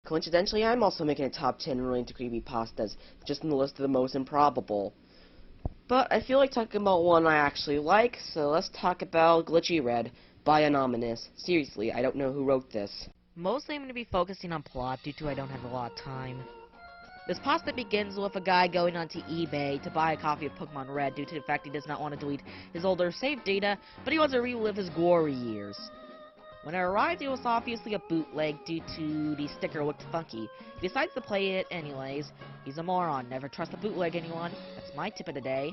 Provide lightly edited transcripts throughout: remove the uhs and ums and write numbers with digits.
Coincidentally, I'm also making a top 10 related to creepypastas, just in the list of the most improbable. But I feel like talking about one I actually like, so let's talk about Glitchy Red by Anonymous. Seriously, I don't know who wrote this. Mostly I'm going to be focusing on plot due to I don't have a lot of time. This pasta begins with a guy going onto eBay to buy a copy of Pokemon Red due to the fact he does not want to delete his older save data, but he wants to relive his glory years. When it arrived, it was obviously a bootleg due to the sticker looked funky. He decides to play it anyways. He's a moron, never trust a bootleg anyone. That's my tip of the day.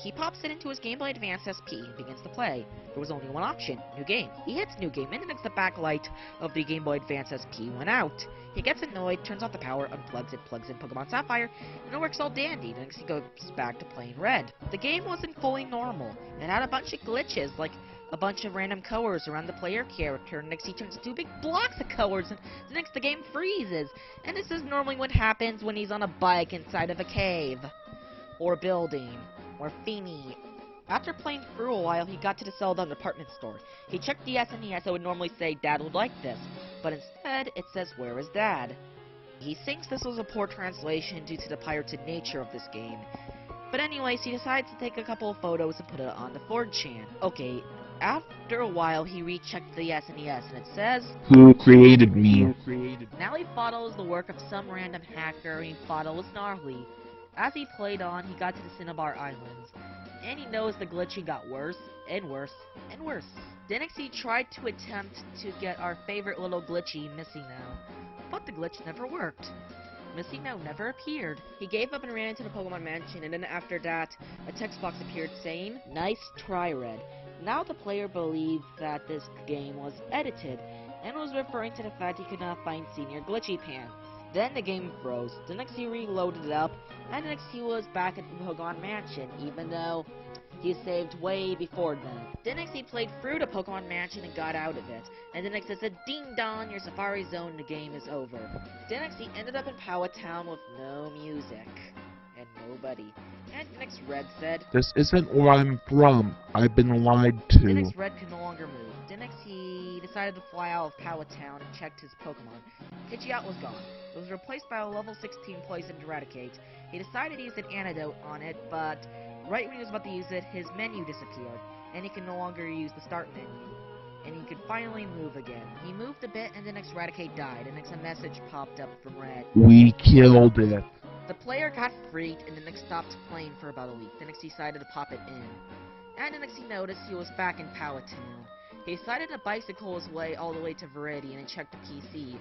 He pops it into his Game Boy Advance SP and begins to play. There was only one option, new game. He hits new game, and then the backlight of the Game Boy Advance SP went out. He gets annoyed, turns off the power, unplugs it, plugs in Pokemon Sapphire, and it works all dandy. Next he goes back to playing Red. The game wasn't fully normal. It had a bunch of glitches, like a bunch of random colors around the player character. Next he turns two big blocks of colors, and next the game freezes. And this is normally what happens when he's on a bike inside of a cave. Or building. Or thingy. After playing through a while, he got to the Zelda department store. He checked the SNES and would normally say, Dad would like this. But instead, it says, where is Dad? He thinks this was a poor translation due to the pirated nature of this game. But anyways, he decides to take a couple of photos and put it on the 4chan. Okay, after a while, he rechecked the SNES and it says, Who created me? Now he follows the work of some random hacker and he thought it was gnarly. As he played on, he got to the Cinnabar Islands, and he knows the Glitchy got worse, and worse, and worse. Then next he tried to attempt to get our favorite little Glitchy, Missy Now, but the glitch never worked. Missy Now never appeared. He gave up and ran into the Pokemon Mansion, and then after that, a text box appeared saying, Nice try, Red. Now the player believed that this game was edited, and was referring to the fact he could not find Senior Glitchy Pants. Then the game froze. The next he reloaded it up, and the next he was back at the Pokemon Mansion, even though he saved way before then. The next he played through the Pokemon Mansion and got out of it, and the next it said, Ding dong, your Safari Zone, the game is over. The next he ended up in Powhatan with no music, and nobody. And the next Red said, This isn't where I'm from. I've been lied The to. next Red could no longer move. The next he decided to fly out of Powhatan and checked his Pokemon. Pidgeot was gone. It was replaced by a level 16 poison Eradicate. He decided to use an antidote on it, but right when he was about to use it, his menu disappeared, and he could no longer use the start menu. And he could finally move again. He moved a bit, and the next Eradicate died, and next a message popped up from Red. We killed it. The player got freaked, and the next stopped playing for about a week. The next he decided to pop it in. And the next he noticed he was back in Powhatan. He decided to bicycle his way all the way to Viridian and check the PC.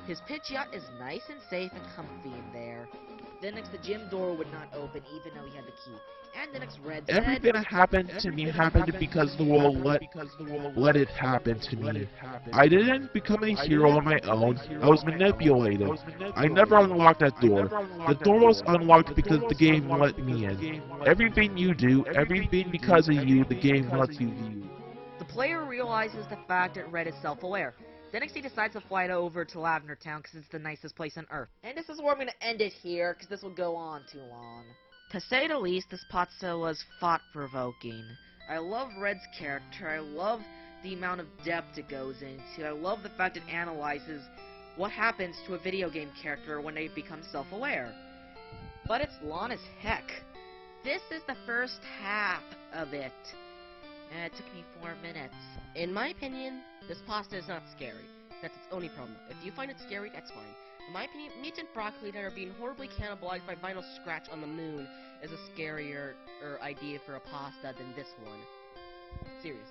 His Pidgeot is nice and safe and comfy in there. Then next the gym door would not open even though he had the key. And the next Red said, Everything that happened to me happened because the world let it happen to me. I didn't become a hero on my own. I was manipulated. I never unlocked that door. The door was unlocked because the game let me in. Everything you do, everything because of you, the game lets you view. The player realizes the fact that Red is self-aware. The next he decides to fly over to Lavender Town because it's the nicest place on Earth. And this is where I'm going to end it here because this will go on too long. To say the least, this pasta was thought-provoking. I love Red's character. I love the amount of depth it goes into. I love the fact it analyzes what happens to a video game character when they become self-aware. But it's long as heck. This is the first half of it. And it took me 4 minutes. In my opinion, this pasta is not scary. That's its only problem. If you find it scary, that's fine. In my opinion, mutant broccoli that are being horribly cannibalized by vinyl scratch on the moon is a scarier idea for a pasta than this one. Seriously.